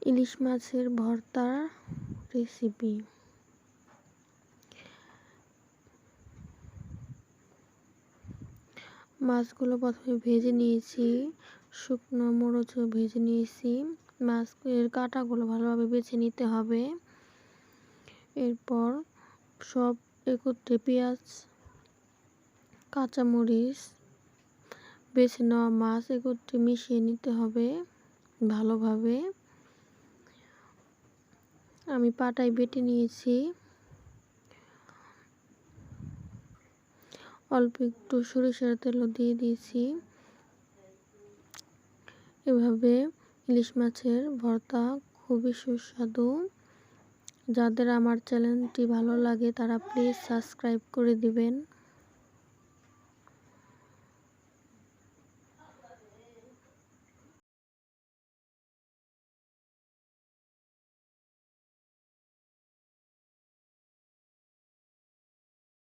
ইলিশ মাছের ভর্তার রেসিপি। মাছগুলো প্রথমে ভেজে নিয়েছি, শুকনো মরিচও ভেজে নিয়েছি। মাছের কাঁটাগুলো ভালোভাবে বেছে নিতে হবে। এরপর সব একত্রে পেঁয়াজ, কাঁচামরিচ, বেছে নেওয়া মাছ একত্রে মিশিয়ে নিতে হবে ভালোভাবে। আমি পাটায় বেটে নিয়েছি। অল্প একটু সরিষার তেলও দিয়ে দিয়েছি। এভাবে ইলিশ মাছের ভর্তা খুবই সুস্বাদু। যাদের আমার চ্যানেলটি ভালো লাগে তারা প্লিজ সাবস্ক্রাইব করে দিবেন।